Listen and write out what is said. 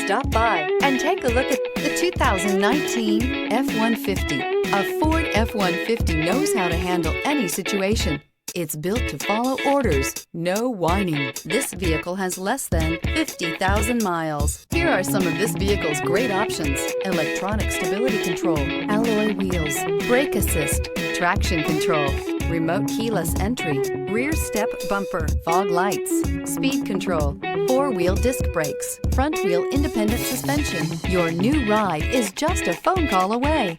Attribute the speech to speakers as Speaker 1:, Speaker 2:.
Speaker 1: Stop by and take a look at the 2019 F-150. A Ford F-150 knows how to handle any situation. It's built to follow orders, no whining. This vehicle has less than 50,000 miles. Here are some of this vehicle's great options: electronic stability control, alloy wheels, brake assist, traction control, remote keyless entry, rear step bumper, fog lights, speed control, four-wheel disc brakes, front wheel independent suspension. Your new ride is just a phone call away.